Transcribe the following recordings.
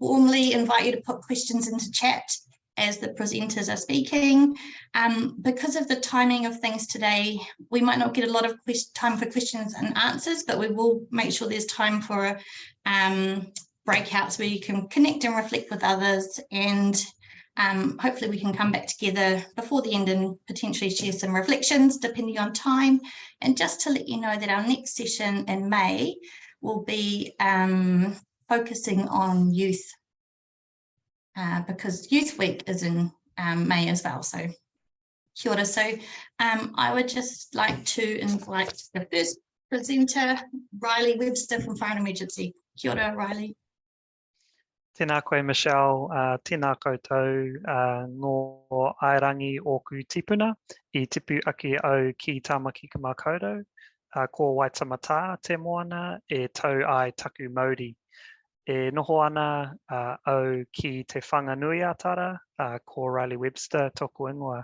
warmly invite you to put questions into chat as the presenters are speaking. Because of the timing of things today, we might not get a lot of time for questions and answers, but we will make sure there's time for breakouts where you can connect and reflect with others, and hopefully we can come back together before the end and potentially share some reflections depending on time. And just to let you know that our next session in May will be focusing on youth, because Youth Week is in May as well. So kia ora. So I would just like to invite the first presenter, Riley Webster from Fire and Emergency. Kia ora, Riley. Tēnā koe, Michelle. Tēnā koutou ngō airangi o ku tipuna I tipu ake au ki Tāmaki ka Makaurau. Ko Waitamata te moana e tau ai taku Māori. E noho ana au ki te whanganui atara, ko Riley Webster tōku ingoa.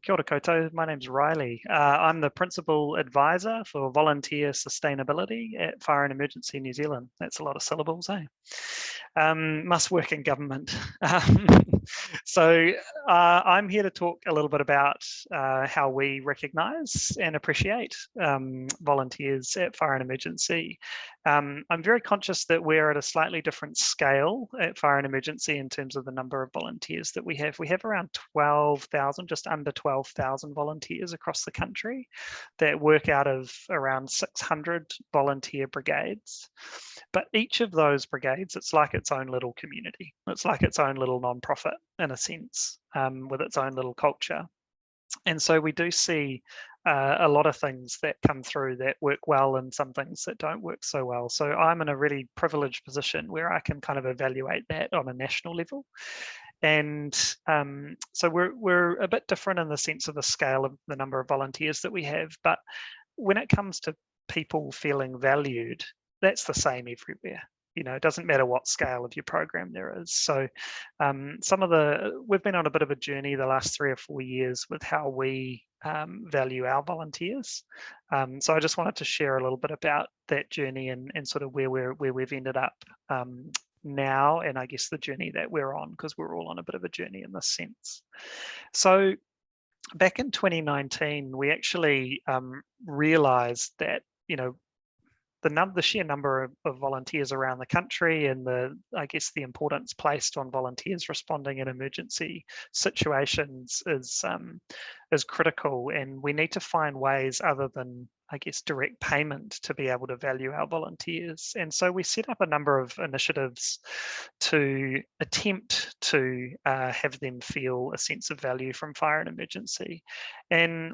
Kia ora koutou, my name's Riley. I'm the Principal Advisor for Volunteer Sustainability at Fire and Emergency New Zealand. That's a lot of syllables, eh? Must work in government. So I'm here to talk a little bit about how we recognise and appreciate volunteers at Fire and Emergency. I'm very conscious that we're at a slightly different scale at Fire and Emergency in terms of the number of volunteers that we have. We have around 12,000, just under 12,000 volunteers across the country that work out of around 600 volunteer brigades. But each of those brigades, it's like its own little community. It's like its own little non-profit in a sense, with its own little culture. And so we do see a lot of things that come through that work well and some things that don't work so well. So I'm in a really privileged position where I can kind of evaluate that on a national level. And so we're a bit different in the sense of the scale of the number of volunteers that we have. But when it comes to people feeling valued, that's the same everywhere. You know, it doesn't matter what scale of your program there is. So we've been on a bit of a journey the last 3 or 4 years with how we value our volunteers. So I just wanted to share a little bit about that journey and sort of where we've ended up now, and I guess the journey that we're on, because we're all on a bit of a journey in this sense. So back in 2019, we actually realized that, you know, the sheer number of volunteers around the country and I guess the importance placed on volunteers responding in emergency situations is critical, and we need to find ways other than, I guess, direct payment to be able to value our volunteers. And so we set up a number of initiatives to attempt to have them feel a sense of value from Fire and Emergency. And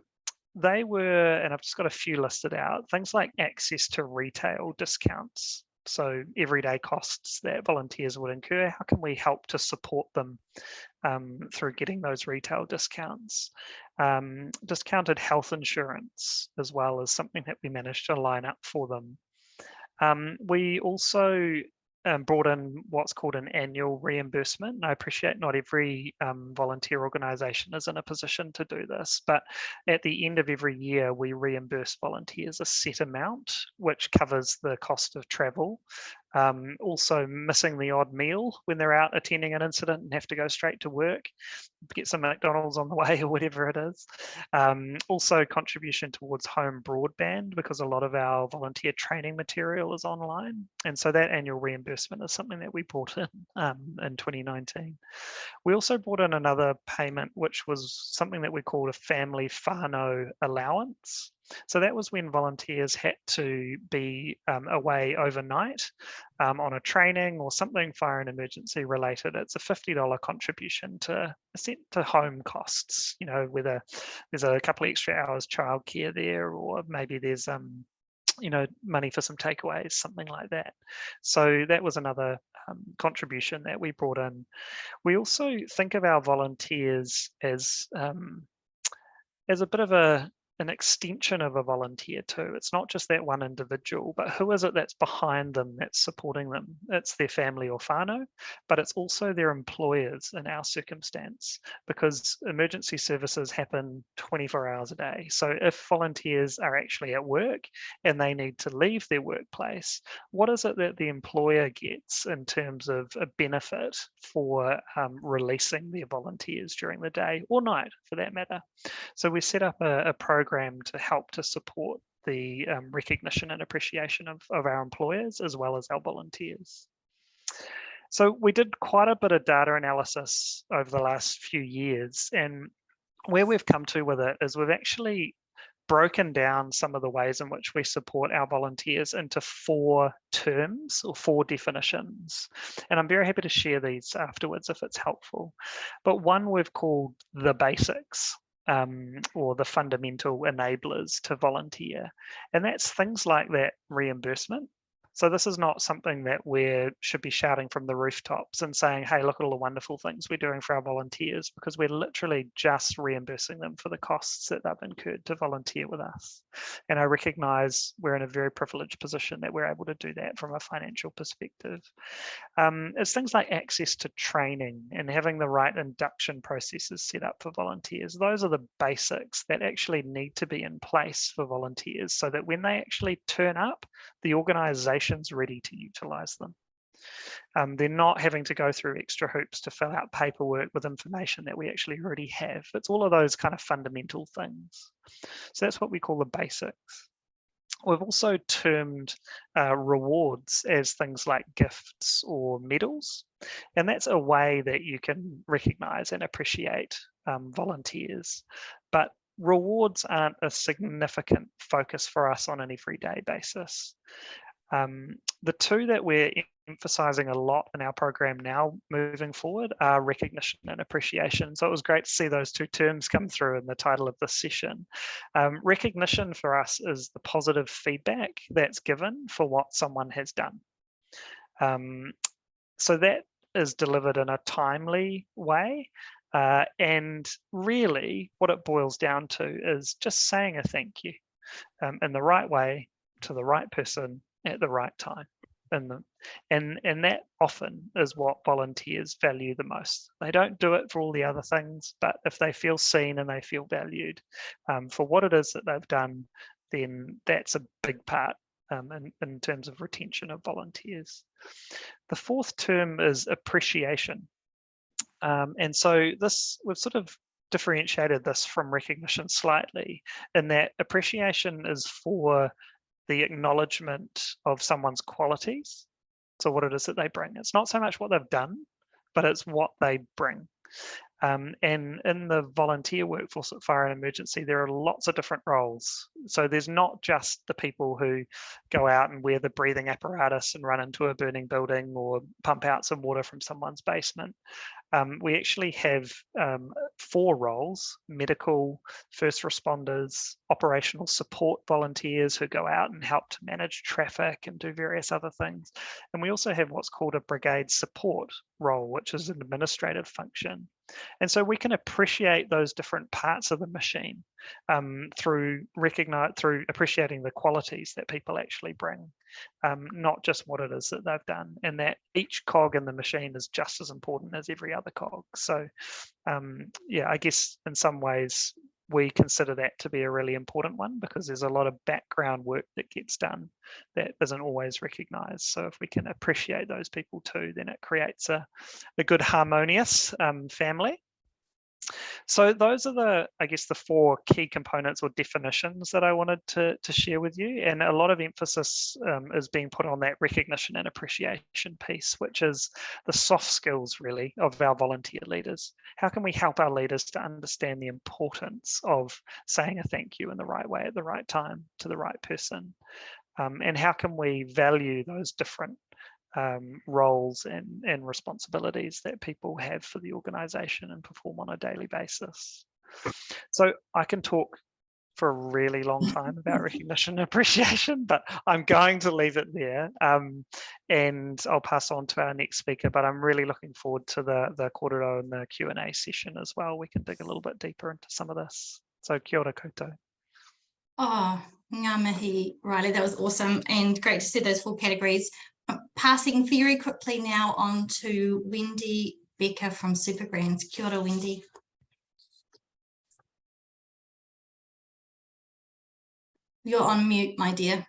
they were, and I've just got a few listed out, things like access to retail discounts. So everyday costs that volunteers would incur, how can we help to support them through getting those retail discounts? Discounted health insurance as well as something that we managed to line up for them. We also brought in what's called an annual reimbursement. And I appreciate not every volunteer organisation is in a position to do this, but at the end of every year, we reimburse volunteers a set amount, which covers the cost of travel. Also missing the odd meal when they're out attending an incident and have to go straight to work, get some McDonald's on the way or whatever it is. Also contribution towards home broadband, because a lot of our volunteer training material is online. And so that annual reimbursement is something that we brought in 2019. We also brought in another payment, which was something that we called a family whānau allowance. So that was when volunteers had to be away overnight on a training or something Fire and Emergency related. It's a $50 contribution to home costs, you know, whether there's a couple of extra hours childcare there, or maybe there's you know, money for some takeaways, something like that. So that was another contribution that we brought in. We also think of our volunteers as a bit of a an extension of a volunteer too. It's not just that one individual, but who is it that's behind them, that's supporting them? It's their family or whānau, but it's also their employers in our circumstance, because emergency services happen 24 hours a day. So if volunteers are actually at work and they need to leave their workplace, what is it that the employer gets in terms of a benefit for releasing their volunteers during the day or night, for that matter? So we set up a program to help to support the recognition and appreciation of our employers as well as our volunteers. So we did quite a bit of data analysis over the last few years, and where we've come to with it is we've actually broken down some of the ways in which we support our volunteers into 4 terms or 4 definitions. And I'm very happy to share these afterwards if it's helpful. But one we've called the basics. Or the fundamental enablers to volunteer. And that's things like that reimbursement. So this is not something that we should be shouting from the rooftops and saying, hey, look at all the wonderful things we're doing for our volunteers, because we're literally just reimbursing them for the costs that they've incurred to volunteer with us. And I recognize we're in a very privileged position that we're able to do that from a financial perspective. It's things like access to training and having the right induction processes set up for volunteers. Those are the basics that actually need to be in place for volunteers so that when they actually turn up, the organization's ready to utilize them. They're not having to go through extra hoops to fill out paperwork with information that we actually already have. It's all of those kind of fundamental things. So that's what we call the basics. We've also termed rewards as things like gifts or medals, and that's a way that you can recognize and appreciate volunteers. But rewards aren't a significant focus for us on an everyday basis. The 2 that we're emphasizing a lot in our program now moving forward are recognition and appreciation. So it was great to see those 2 terms come through in the title of this session. Recognition for us is the positive feedback that's given for what someone has done. So that is delivered in a timely way. And really what it boils down to is just saying a thank you in the right way to the right person at the right time. And that often is what volunteers value the most. They don't do it for all the other things, but if they feel seen and they feel valued for what it is that they've done, then that's a big part in terms of retention of volunteers. The 4th term is appreciation. And so we've sort of differentiated this from recognition slightly, in that appreciation is for the acknowledgement of someone's qualities. So what it is that they bring. It's not so much what they've done, but it's what they bring. And in the volunteer workforce at Fire and Emergency, there are lots of different roles. So there's not just the people who go out and wear the breathing apparatus and run into a burning building or pump out some water from someone's basement. We actually have 4 roles: medical, first responders, operational support volunteers who go out and help to manage traffic and do various other things. And we also have what's called a brigade support role, which is an administrative function. And so we can appreciate those different parts of the machine through appreciating the qualities that people actually bring, not just what it is that they've done, and that each cog in the machine is just as important as every other cog. So yeah, I guess in some ways we consider that to be a really important one, because there's a lot of background work that gets done that isn't always recognized. So if we can appreciate those people too, then it creates a good harmonious family. So those are I guess the 4 key components or definitions that I wanted to share with you. And a lot of emphasis is being put on that recognition and appreciation piece, which is the soft skills really of our volunteer leaders. How can we help our leaders to understand the importance of saying a thank you in the right way at the right time to the right person? And how can we value those different roles and responsibilities that people have for the organization and perform on a daily basis? So I can talk for a really long time about recognition and appreciation, but I'm going to leave it there, and I'll pass on to our next speaker. But I'm really looking forward to the kōrero and the Q&A session as well. We can dig a little bit deeper into some of this. So kia ora koutou. Oh, ngā mihi, Riley, that was awesome and great to see those 4 categories. Passing very quickly now on to Wendy Becker from Supergrands. Kia ora, Wendy. You're on mute, my dear.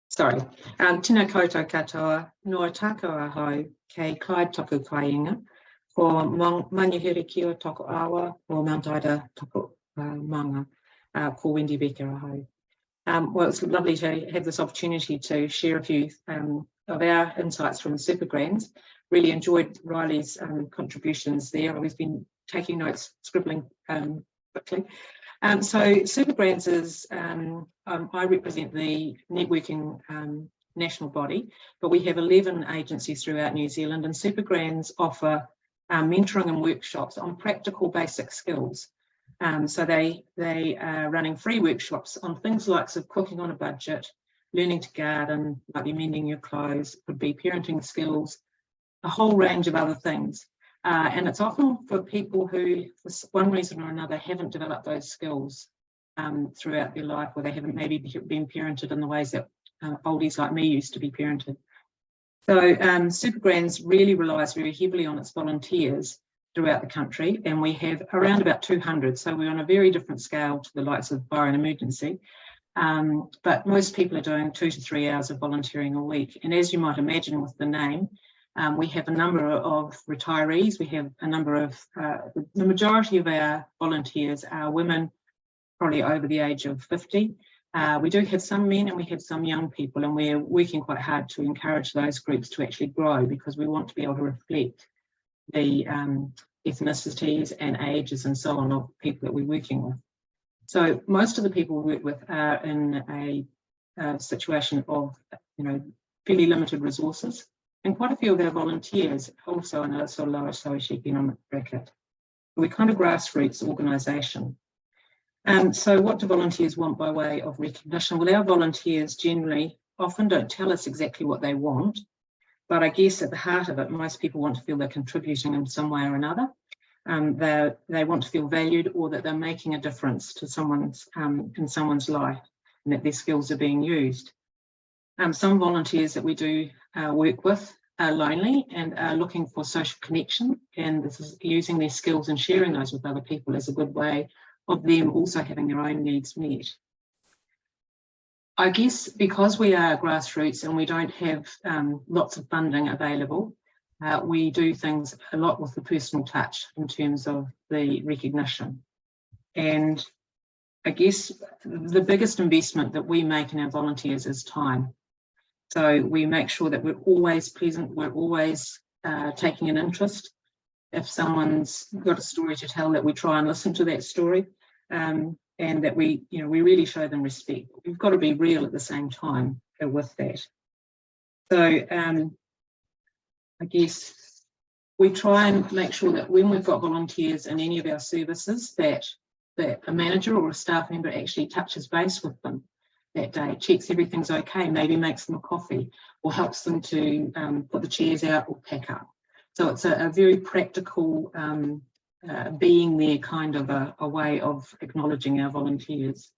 Sorry. Tēnā koutou katoa, noa tākou ahau, kei Clyde toku kāinga, ko Manuhiri Kia toko awa, o Mount Ida toko manga, ko Wendy Becker ahau. Well, it's lovely to have this opportunity to share a few of our insights from Supergrands. Really enjoyed Riley's contributions there. I've been taking notes, scribbling quickly. So Supergrands is, I represent the networking national body, but we have 11 agencies throughout New Zealand, and Supergrands offer mentoring and workshops on practical basic skills. So they are running free workshops on things like cooking on a budget, learning to garden, might be mending your clothes, could be parenting skills, a whole range of other things. And it's often for people who, for one reason or another, haven't developed those skills throughout their life, or they haven't maybe been parented in the ways that oldies like me used to be parented. So Supergrands really relies very heavily on its volunteers throughout the country, and we have around about 200. So we're on a very different scale to the likes of Fire and Emergency. But most people are doing 2 to 3 hours of volunteering a week. And as you might imagine with the name, we have a number of retirees. We have a number of, the majority of our volunteers are women, probably over the age of 50. We do have some men and we have some young people, and we're working quite hard to encourage those groups to actually grow, because we want to be able to reflect the ethnicities and ages and so on of people that we're working with. So most of the people we work with are in a situation of, fairly limited resources. And quite a few of our volunteers also in a sort of lower socioeconomic bracket. We're kind of grassroots organisation. So what do volunteers want by way of recognition? Well, our volunteers generally often don't tell us exactly what they want, but I guess at the heart of it, most people want to feel they're contributing in some way or another. They want to feel valued, or that they're making a difference to someone's in someone's life, and that their skills are being used. Some volunteers that we do work with are lonely and are looking for social connection, and this is using their skills and sharing those with other people as a good way of them also having their own needs met. I guess because we are grassroots and we don't have lots of funding available, we do things a lot with the personal touch in terms of the recognition. And I guess the biggest investment that we make in our volunteers is time. So we make sure that we're always present, we're always taking an interest. If someone's got a story to tell, that we try and listen to that story, and that we really show them respect. We've got to be real at the same time with that. So I guess we try and make sure that when we've got volunteers in any of our services, that a manager or a staff member actually touches base with them that day, checks everything's okay, maybe makes them a coffee, or helps them to put the chairs out or pack up. So it's a very practical being there kind of a way of acknowledging our volunteers.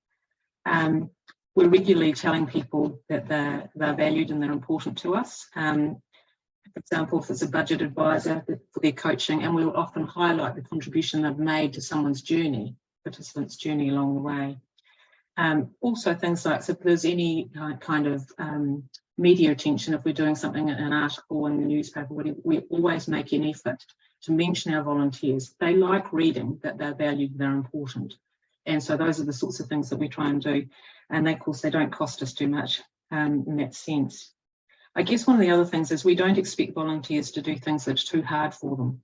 We're regularly telling people that they're valued and they're important to us. For example, if it's a budget advisor for their coaching, and we'll often highlight the contribution they've made to someone's journey, participants' journey along the way. Also things like, if there's any kind of media attention, if we're doing something in an article in the newspaper, we always make an effort to mention our volunteers. They like reading that they're valued, they're important. And so those are the sorts of things that we try and do. And of course, they don't cost us too much in that sense. I guess one of the other things is we don't expect volunteers to do things that's too hard for them.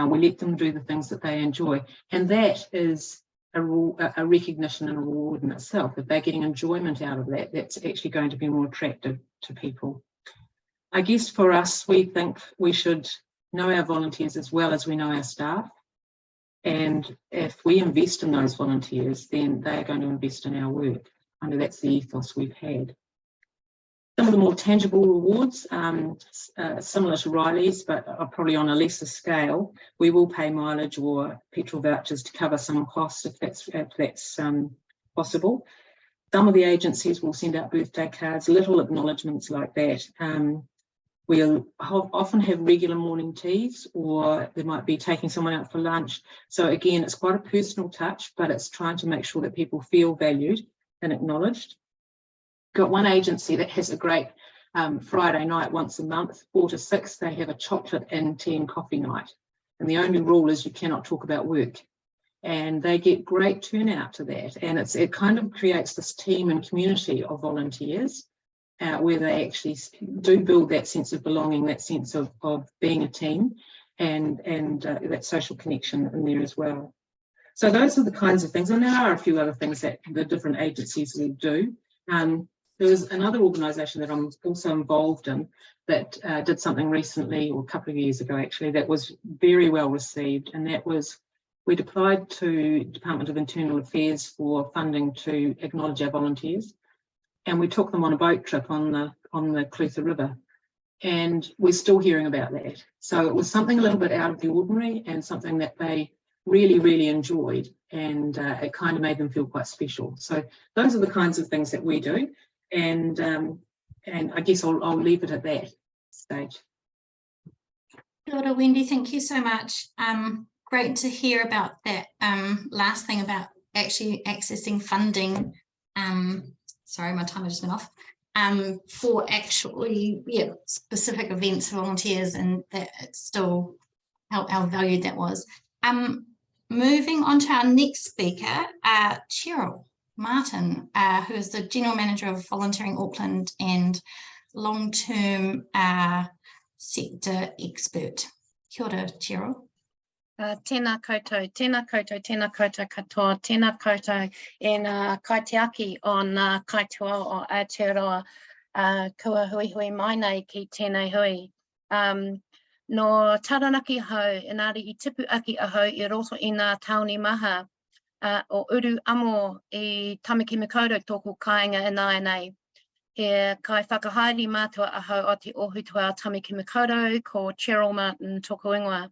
We let them do the things that they enjoy. And that is a recognition and a reward in itself. If they're getting enjoyment out of that, that's actually going to be more attractive to people. I guess for us, we think we should know our volunteers as well as we know our staff. And if we invest in those volunteers, then they're going to invest in our work. I know that's the ethos we've had. Some of the more tangible rewards, similar to Riley's, but are probably on a lesser scale. We will pay mileage or petrol vouchers to cover some costs if that's possible. Some of the agencies will send out birthday cards, little acknowledgements like that. We'll often have regular morning teas, or they might be taking someone out for lunch. So again, it's quite a personal touch, but it's trying to make sure that people feel valued and acknowledged. Got one agency that has a great Friday night once a month, 4 to 6, they have a chocolate and tea and coffee night. And the only rule is you cannot talk about work. And they get great turnout to that. And it kind of creates this team and community of volunteers where they actually do build that sense of belonging, that sense of being a team, and that social connection in there as well. So those are the kinds of things. And there are a few other things that the different agencies will do. There was another organisation that I'm also involved in that did something recently, or a couple of years ago actually, that was very well received, and that was we'd applied to Department of Internal Affairs for funding to acknowledge our volunteers, and we took them on a boat trip on the Clutha River, and we're still hearing about that. So it was something a little bit out of the ordinary and something that they really, really enjoyed, and it kind of made them feel quite special. So those are the kinds of things that we do. And I guess I'll leave it at that stage. Kia ora, Wendy, thank you so much. Great to hear about that last thing about actually accessing funding. Sorry, my timer just went off. For actually, specific events for volunteers, and that it's still how valued that was. Moving on to our next speaker, Cheryl Martin, who is the General Manager of Volunteering Auckland and long-term sector expert. Kia ora, Cheryl. Tēnā koutou, tēnā koutou, tēnā koutou katoa, tēnā koutou e ngā kaitiaki o ngā kaitua o Aotearoa kua hui hui mai nei ki tēnei hui. No taranaki hau, engari I tipu aki ahau I roto I ngā tauni maha o uru amo I Tamaki Makaurau tōku kāinga e nāi nei. He kai whakahaere mātua ahau o te ohutua Tamaki Makaurau ko Cheryl Martin tōku ingoa.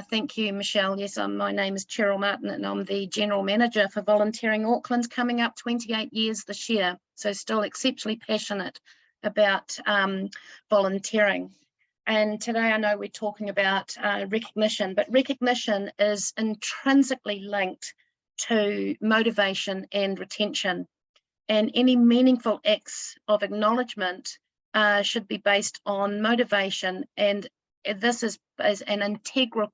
Thank you, Michelle. Yes, my name is Cheryl Martin and I'm the General Manager for Volunteering Auckland, coming up 28 years this year. So still exceptionally passionate about volunteering. And today I know we're talking about recognition, but recognition is intrinsically linked to motivation and retention. And any meaningful acts of acknowledgement should be based on motivation, and this is an integral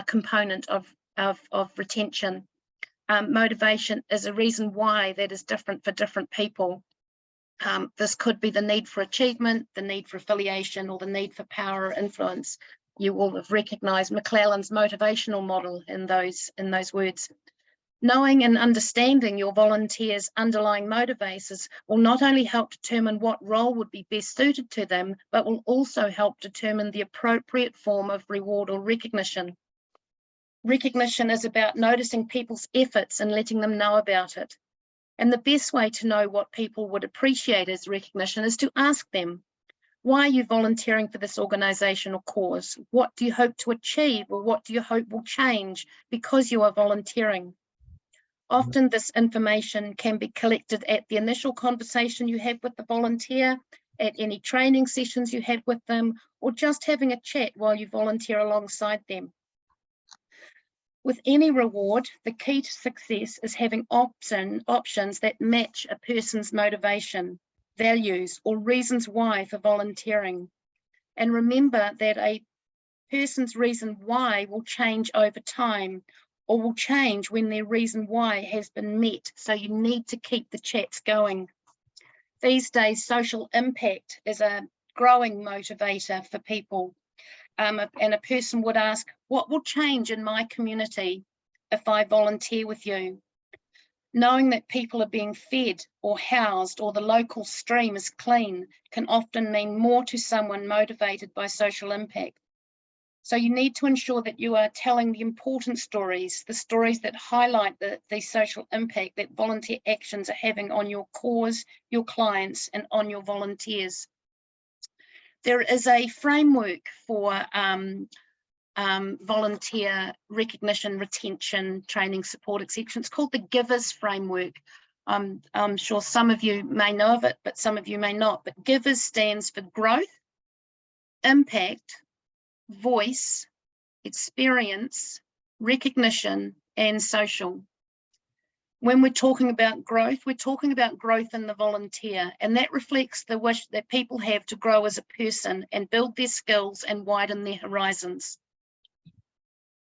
component of retention. Motivation is a reason why that is different for different people. This could be the need for achievement, the need for affiliation, or the need for power or influence. You will have recognised McClelland's motivational model in those words. Knowing and understanding your volunteers' underlying motivators will not only help determine what role would be best suited to them, but will also help determine the appropriate form of reward or recognition. Recognition is about noticing people's efforts and letting them know about it. And the best way to know what people would appreciate as recognition is to ask them, why are you volunteering for this organisation or cause? What do you hope to achieve, or what do you hope will change because you are volunteering? Often this information can be collected at the initial conversation you have with the volunteer, at any training sessions you have with them, or just having a chat while you volunteer alongside them. With any reward, the key to success is having options that match a person's motivation, values, or reasons why for volunteering. And remember that a person's reason why will change over time, or will change when their reason why has been met. So you need to keep the chats going. These days, social impact is a growing motivator for people. And a person would ask, what will change in my community if I volunteer with you? Knowing that people are being fed or housed, or the local stream is clean, can often mean more to someone motivated by social impact. So you need to ensure that you are telling the important stories, the stories that highlight the social impact that volunteer actions are having on your cause, your clients, and on your volunteers. There is a framework for volunteer recognition, retention, training, support, etc. It's called the GIVERS framework. I'm sure some of you may know of it, but some of you may not. But GIVERS stands for growth, impact, voice, experience, recognition, and social. When we're talking about growth, we're talking about growth in the volunteer, and that reflects the wish that people have to grow as a person and build their skills and widen their horizons.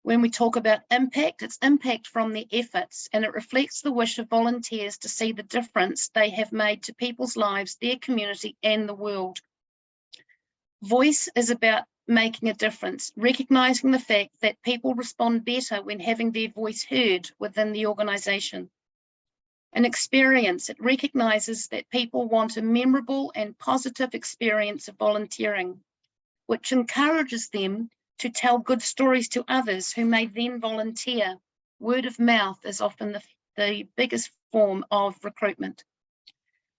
When we talk about impact, it's impact from their efforts, and it reflects the wish of volunteers to see the difference they have made to people's lives, their community, and the world. Voice is about making a difference, recognizing the fact that people respond better when having their voice heard within the organization. An experience, it recognizes that people want a memorable and positive experience of volunteering, which encourages them to tell good stories to others who may then volunteer. Word of mouth is often the biggest form of recruitment.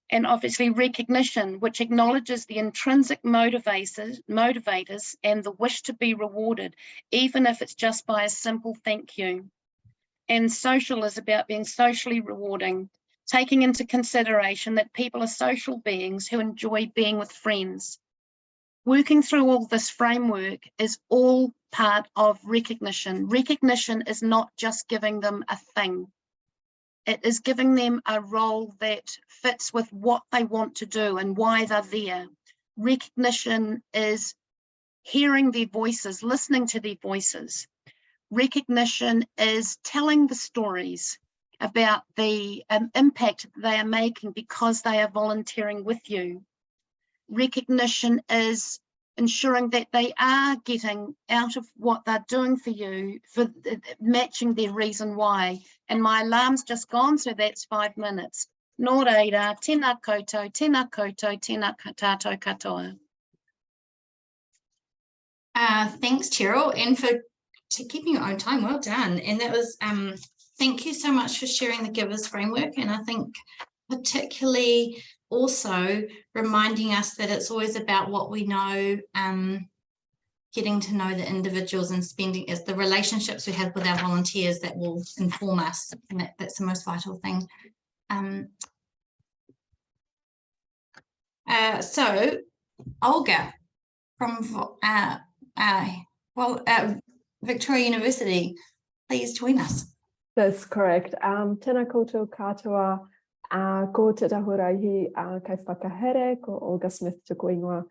And obviously recognition, which acknowledges the intrinsic motivators and the wish to be rewarded, even if it's just by a simple thank you. And social is about being socially rewarding, taking into consideration that people are social beings who enjoy being with friends. Working through all this framework is all part of recognition. Recognition is not just giving them a thing. It is giving them a role that fits with what they want to do and why they're there. Recognition is hearing their voices, listening to their voices. Recognition is telling the stories about the impact they are making because they are volunteering with you. Recognition is ensuring that they are getting out of what they're doing for you, for matching their reason why. And my alarm's just gone, so that's 5 minutes. Nō reira, tēnā koutou, tēnā koutou, tēnā tātou katoa. Thanks, Cheryl, and for keeping your own time. Well done. And that was, thank you so much for sharing the GIVERS framework. And I think particularly also reminding us that it's always about what we know, getting to know the individuals and spending as the relationships we have with our volunteers that will inform us, and that's the most vital thing. So Olga from Victoria University, please join us. That's correct. Tēnā koutou katoa, ko te tahuraihi kai whakahere, ko Olga Smith te koingoa.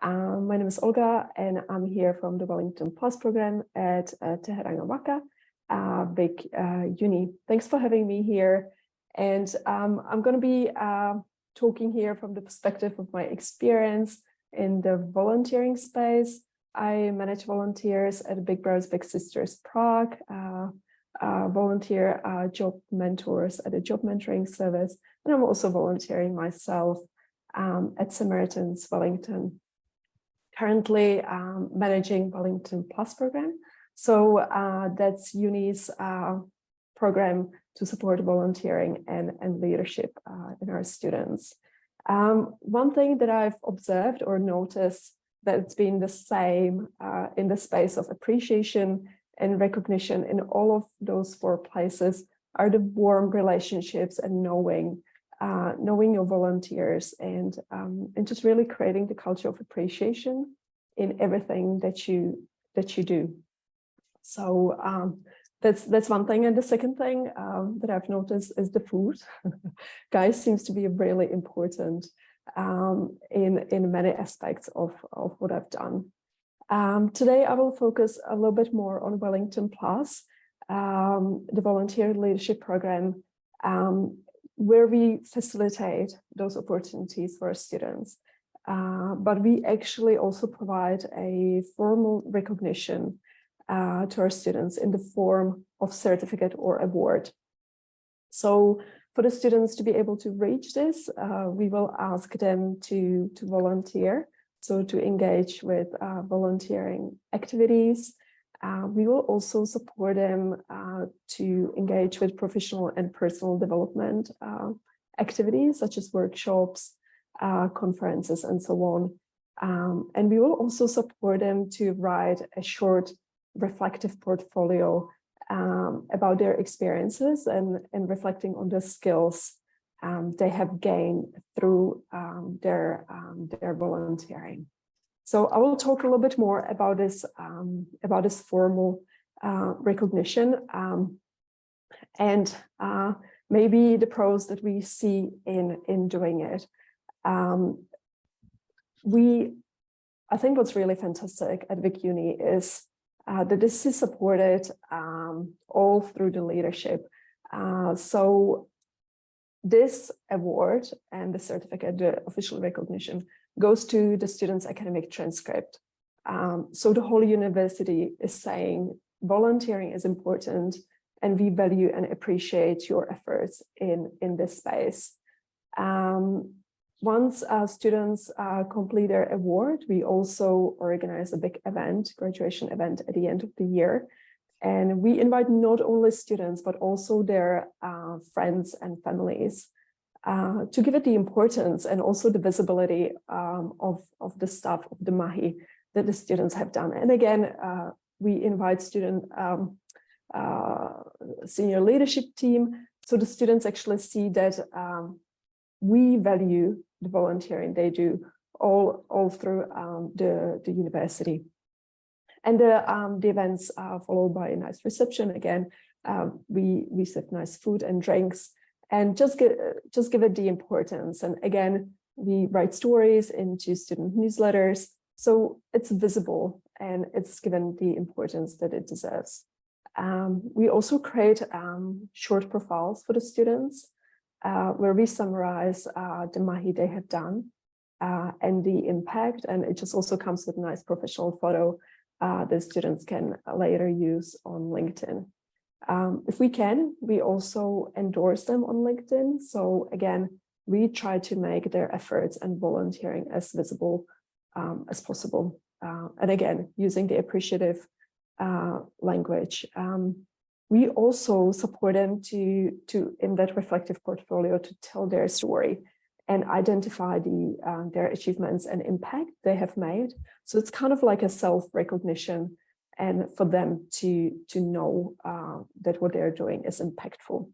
My name is Olga, and I'm here from the Wellington Plus program at Te Heranga Waka, big uni. Thanks for having me here. And I'm going to be talking here from the perspective of my experience in the volunteering space. I manage volunteers at Big Brothers Big Sisters Prague, volunteer job mentors at a job mentoring service, and I'm also volunteering myself at Samaritans Wellington. Currently managing Wellington Plus program. So that's uni's program to support volunteering and leadership in our students. One thing that I've observed or noticed that's been the same in the space of appreciation and recognition in all of those 4 places are the warm relationships and knowing your volunteers and just really creating the culture of appreciation in everything that you do. So that's one thing. And the second thing that I've noticed is the food. Guys seems to be really important in many aspects of what I've done. Today, I will focus a little bit more on Wellington Plus, the volunteer leadership program, where we facilitate those opportunities for our students. But we actually also provide a formal recognition to our students in the form of certificate or award. So for the students to be able to reach this, we will ask them to volunteer so to engage with volunteering activities. We will also support them to engage with professional and personal development activities, such as workshops, conferences, and so on. And we will also support them to write a short reflective portfolio about their experiences and reflecting on the skills they have gained through their volunteering. So I will talk a little bit more about this formal recognition and maybe the pros that we see in doing it. I think what's really fantastic at Vic Uni is that this is supported all through the leadership. So this award and the certificate, the official recognition, goes to the student's academic transcript. So the whole university is saying volunteering is important and we value and appreciate your efforts in this space. Once students complete their award, we also organize a big event, graduation event at the end of the year. And we invite not only students, but also their friends and families to give it the importance and also the visibility of the stuff, of the mahi that the students have done. And again, we invite student senior leadership team, so the students actually see that we value the volunteering they do all through the university. And the events are followed by a nice reception. Again, we serve nice food and drinks and just give it the importance. And again, we write stories into student newsletters, so it's visible and it's given the importance that it deserves. We also create short profiles for the students where we summarize the mahi they have done and the impact, and it just also comes with a nice professional photo that students can later use on LinkedIn. If we can, we also endorse them on LinkedIn. So again, we try to make their efforts and volunteering as visible as possible. And again, using the appreciative language. We also support them to in that reflective portfolio to tell their story and identify their achievements and impact they have made. So it's kind of like a self-recognition and for them to know that what they're doing is impactful.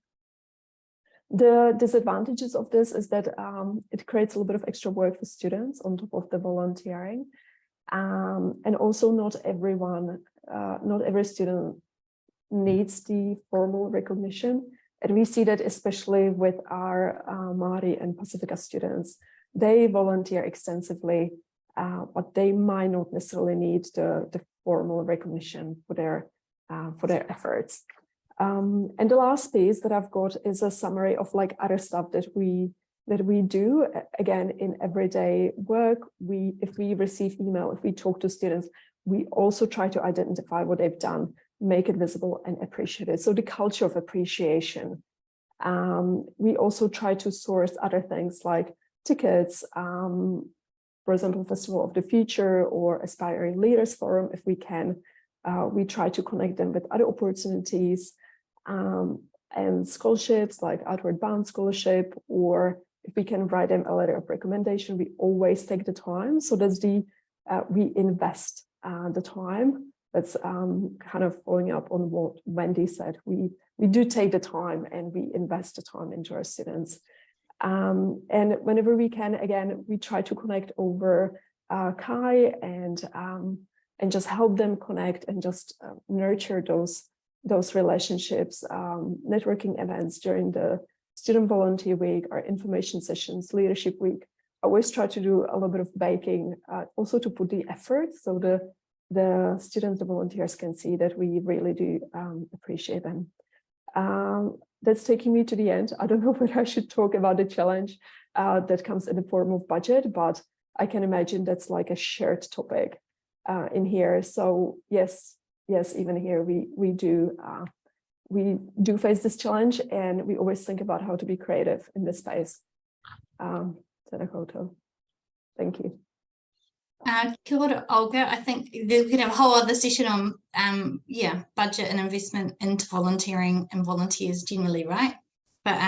The disadvantages of this is that it creates a little bit of extra work for students on top of the volunteering. And also not every student needs the formal recognition. And we see that especially with our Māori and Pacifica students. They volunteer extensively, but they might not necessarily need the formal recognition for their efforts. And the last piece that I've got is a summary of like other stuff that we do. Again, in everyday work, if we receive email, if we talk to students, we also try to identify what they've done, make it visible and appreciate it. So the culture of appreciation. We also try to source other things like tickets, for example, Festival of the Future or Aspiring Leaders Forum, if we can. We try to connect them with other opportunities and scholarships like Outward Bound Scholarship, or if we can write them a letter of recommendation, we always take the time. So that's we invest the time. That's kind of following up on what Wendy said. We do take the time and we invest the time into our students. And whenever we can, again, we try to connect over Kai and just help them connect and just nurture those relationships, networking events during the Student Volunteer Week, our information sessions, Leadership Week. I always try to do a little bit of baking, also to put the effort so the students, the volunteers can see that we really do appreciate them. That's taking me to the end. I don't know whether I should talk about the challenge that comes in the form of budget, but I can imagine that's like a shared topic in here. So yes, even here we do face this challenge, and we always think about how to be creative in this space. Tēnā koutou. Thank you. Kia ora, Olga. I think we could have a whole other session on budget and investment into volunteering and volunteers generally, right? But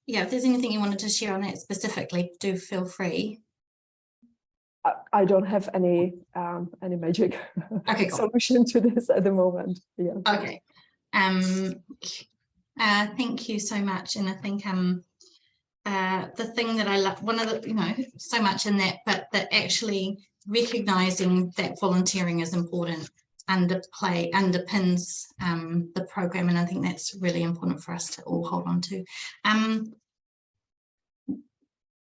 yeah, if there's anything you wanted to share on that specifically, do feel free. I don't have any magic Okay, cool. solution to this at the moment. Yeah. Okay. Thank you so much. And I think the thing that I love, one of the, so much in that, but that actually recognizing that volunteering is important underpins the program. And I think that's really important for us to all hold on to.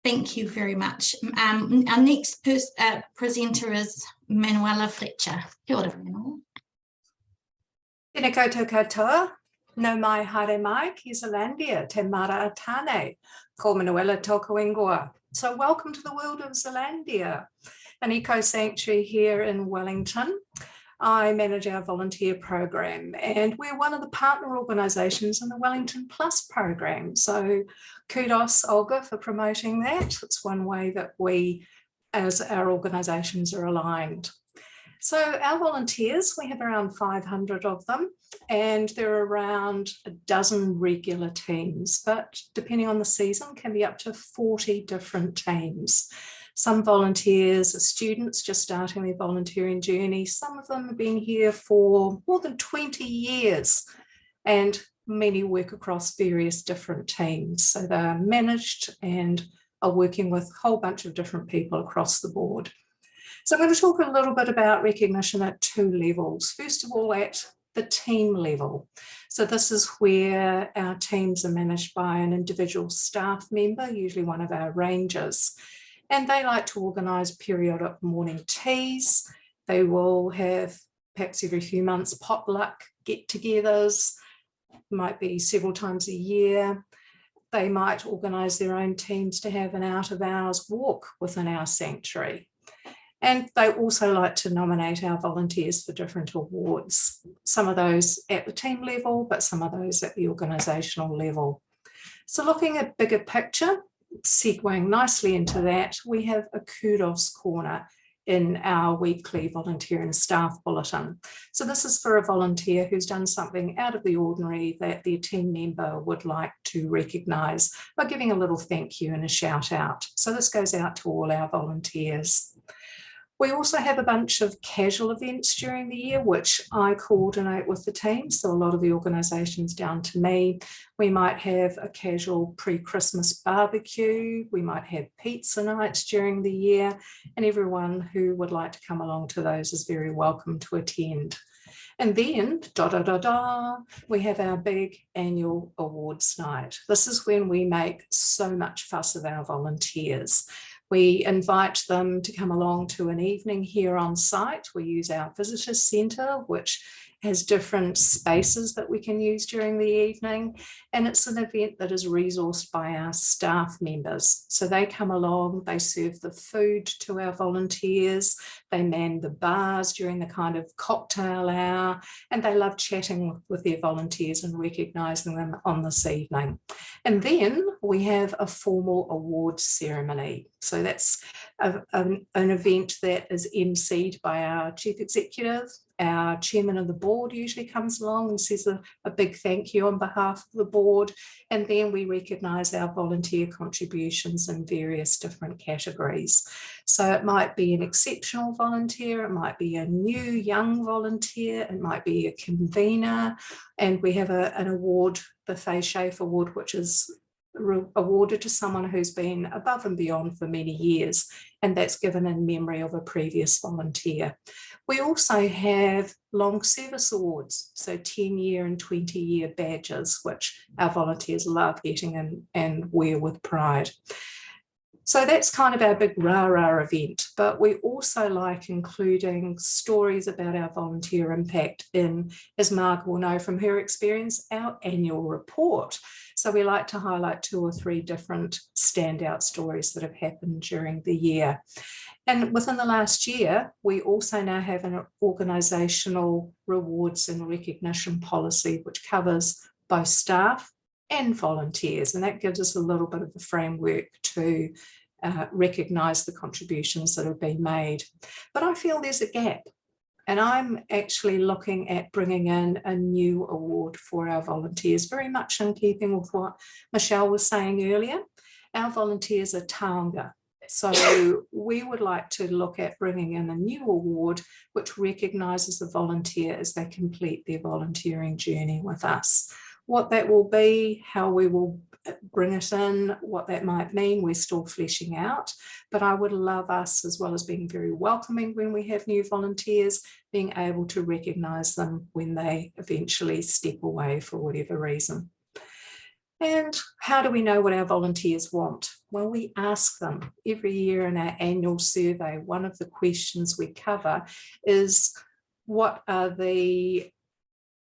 Thank you very much. Our next presenter is Manuela Fletcher. Kia ora, Manuela. Tēnā koutou katoa, no mai haere mai ki Zealandia, te mara atane, ko Manuela tōku ingoa. So welcome to the world of Zealandia, an eco-sanctuary here in Wellington. I manage our volunteer program and we're one of the partner organisations in the Wellington Plus program. So kudos, Olga, for promoting that. It's one way that we, as our organisations, are aligned. So our volunteers, we have around 500 of them, and there are around a dozen regular teams, but depending on the season, can be up to 40 different teams. Some volunteers are students just starting their volunteering journey. Some of them have been here for more than 20 years, and many work across various different teams. So they're managed and are working with a whole bunch of different people across the board. So I'm going to talk a little bit about recognition at two levels. First of all, at the team level. So this is where our teams are managed by an individual staff member, usually one of our rangers. And they like to organise periodic morning teas. They will have perhaps every few months potluck get-togethers, might be several times a year. They might organise their own teams to have an out-of-hours walk within our sanctuary. And they also like to nominate our volunteers for different awards, some of those at the team level, but some of those at the organisational level. So looking at bigger picture, segueing nicely into that, we have a kudos corner in our weekly volunteer and staff bulletin. So this is for a volunteer who's done something out of the ordinary that their team member would like to recognise by giving a little thank you and a shout out. So this goes out to all our volunteers. We also have a bunch of casual events during the year, which I coordinate with the team. So a lot of the organisations down to me. We might have a casual pre-Christmas barbecue. We might have pizza nights during the year, and everyone who would like to come along to those is very welcome to attend. And then, we have our big annual awards night. This is when we make so much fuss of our volunteers. We invite them to come along to an evening here on site. We use our visitor centre, which has different spaces that we can use during the evening. And it's an event that is resourced by our staff members. So they come along, they serve the food to our volunteers, they man the bars during the kind of cocktail hour, and they love chatting with their volunteers and recognising them on this evening. And then we have a formal awards ceremony. So that's an event that is emceed by our chief executive. Our chairman of the board usually comes along and says a big thank you on behalf of the board. And then we recognise our volunteer contributions in various different categories. So it might be an exceptional volunteer, it might be a new young volunteer, it might be a convener. And we have an award, the Faye Schaefer Award, which is awarded to someone who's been above and beyond for many years, and that's given in memory of a previous volunteer. We also have long service awards, so 10-year and 20-year badges, which our volunteers love getting and wear with pride. So that's kind of our big rah-rah event, but we also like including stories about our volunteer impact in, as Marg will know from her experience, our annual report. So we like to highlight 2 or 3 different standout stories that have happened during the year. And within the last year, we also now have an organisational rewards and recognition policy, which covers both staff and volunteers. And that gives us a little bit of a framework to recognise the contributions that have been made. But I feel there's a gap. And I'm actually looking at bringing in a new award for our volunteers, very much in keeping with what Michelle was saying earlier. Our volunteers are taonga. So we would like to look at bringing in a new award which recognises the volunteer as they complete their volunteering journey with us. What that will be, how we will bring it in, what that might mean, we're still fleshing out. But I would love us, as well as being very welcoming when we have new volunteers, being able to recognise them when they eventually step away for whatever reason. And how do we know what our volunteers want? Well, we ask them every year in our annual survey. One of the questions we cover is, what are the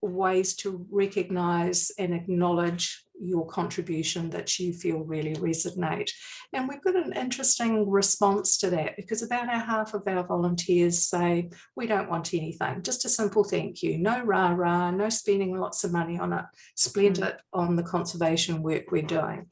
ways to recognise and acknowledge your contribution that you feel really resonate? And we've got an interesting response to that, because about half of our volunteers say, we don't want anything, just a simple thank you, no rah-rah, no spending lots of money on it, spend it on the conservation work we're doing.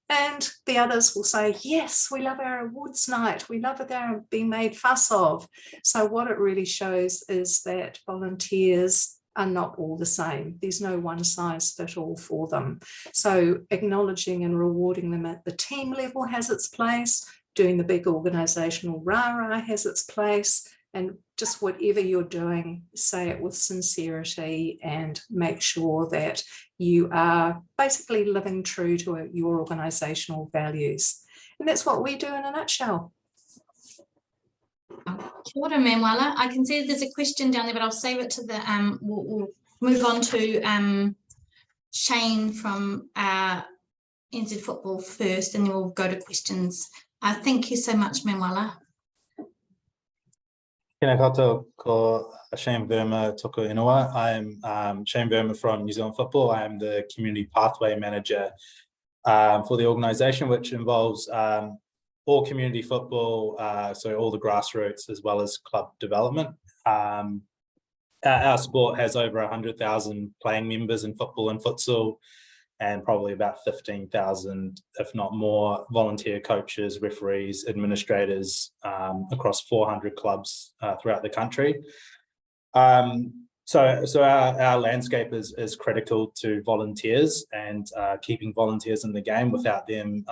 And the others will say, yes, we love our awards night, we love it being made fuss of. So what it really shows is that volunteers are not all the same. There's no one size fit all for them. So acknowledging and rewarding them at the team level has its place, doing the big organisational rah-rah has its place, and just whatever you're doing, say it with sincerity and make sure that you are basically living true to your organisational values. And that's what we do in a nutshell. Kia ora, Manuela. I can see there's a question down there, but I'll save it to the, we'll move on to Shane from NZ Football first, and then we'll go to questions. Thank you so much, Manuela. Tēnā koutou, ko Shane Verma tōku ingoa. I'm Shane Verma from New Zealand Football. I am the Community Pathway Manager for the organisation, which involves all community football, so all the grassroots as well as club development. Our sport has over 100,000 playing members in football and futsal, and probably about 15,000, if not more, volunteer coaches, referees, administrators across 400 clubs throughout the country. So our landscape is critical to volunteers, and keeping volunteers in the game. Without them,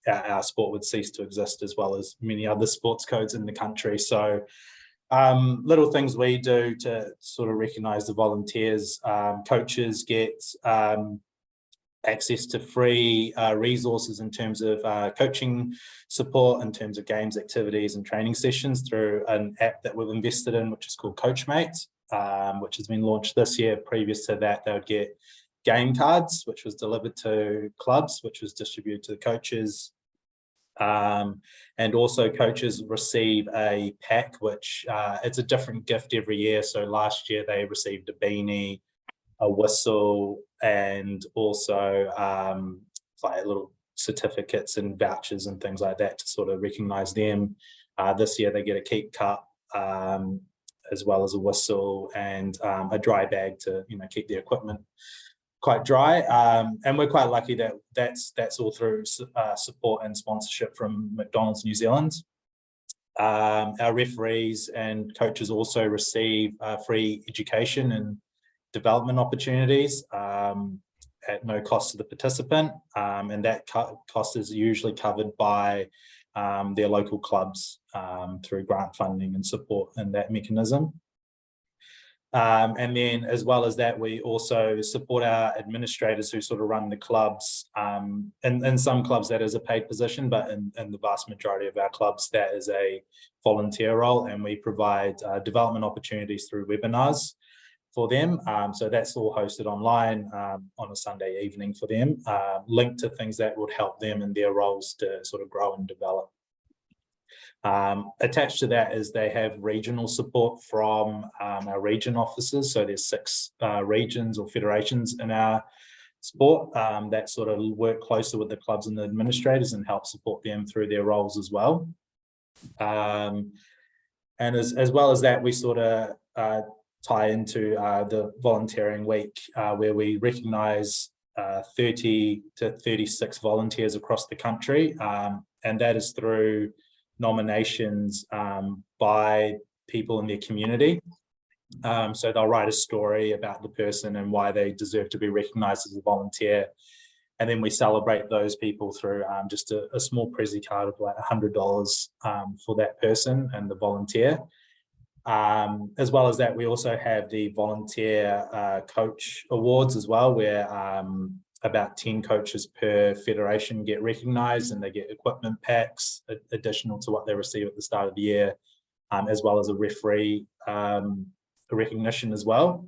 our sport would cease to exist, as well as many other sports codes in the country. So little things we do to sort of recognise the volunteers. Coaches get access to free resources in terms of coaching support, in terms of games, activities and training sessions through an app that we've invested in, which is called Coachmate, which has been launched this year. Previous to that, they would get game cards, which was delivered to clubs, which was distributed to the coaches. And also coaches receive a pack, which it's a different gift every year. So last year they received a beanie, a whistle, and also like little certificates and vouchers and things like that to sort of recognise them. This year they get a keep cup, as well as a whistle and a dry bag to keep their equipment quite dry, and we're quite lucky that that's all through support and sponsorship from McDonald's New Zealand. Our referees and coaches also receive free education and development opportunities at no cost to the participant, and that cost is usually covered by their local clubs through grant funding and support in that mechanism. And then as well as that, we also support our administrators who sort of run the clubs. In some clubs that is a paid position, but in the vast majority of our clubs that is a volunteer role, and we provide development opportunities through webinars for them. So that's all hosted online on a Sunday evening for them, linked to things that would help them in their roles to sort of grow and develop. Attached to that is they have regional support from our region officers. So there's 6 regions or federations in our sport that sort of work closer with the clubs and the administrators and help support them through their roles as well. And as well as that, we sort of tie into the volunteering week where we recognise 30 to 36 volunteers across the country. and that is through nominations by people in their community. So they'll write a story about the person and why they deserve to be recognised as a volunteer. And then we celebrate those people through just a small Prezi card of like $100 for that person and the volunteer. As well as that, we also have the volunteer coach awards as well, where about 10 coaches per federation get recognised, and they get equipment packs additional to what they receive at the start of the year, as well as a referee recognition as well.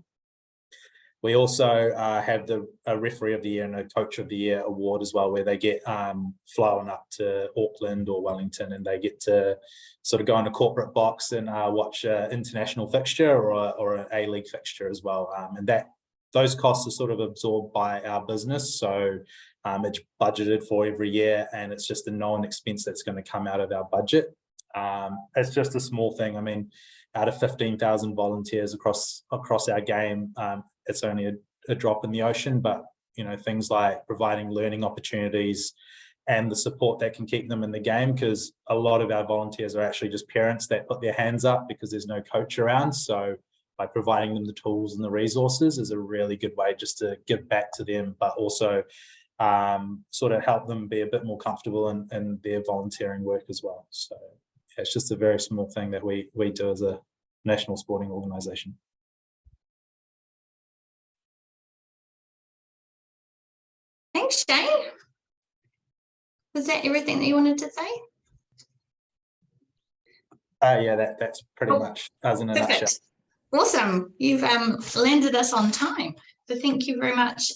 We also have a referee of the year and a coach of the year award as well, where they get flown up to Auckland or Wellington, and they get to sort of go in a corporate box and watch an international fixture or an A-League fixture as well. And those costs are sort of absorbed by our business. So it's budgeted for every year, and it's just a known expense that's going to come out of our budget. It's just a small thing. I mean, out of 15,000 volunteers across our game, it's only a drop in the ocean, but you know, things like providing learning opportunities and the support that can keep them in the game, because a lot of our volunteers are actually just parents that put their hands up because there's no coach around. So by providing them the tools and the resources is a really good way just to give back to them, but also sort of help them be a bit more comfortable in their volunteering work as well. So yeah, it's just a very small thing that we do as a national sporting organisation. Thanks, Shane. Was that everything that you wanted to say? Yeah, that's pretty much us in a nutshell. Perfect. Awesome. You've landed us on time. So thank you very much.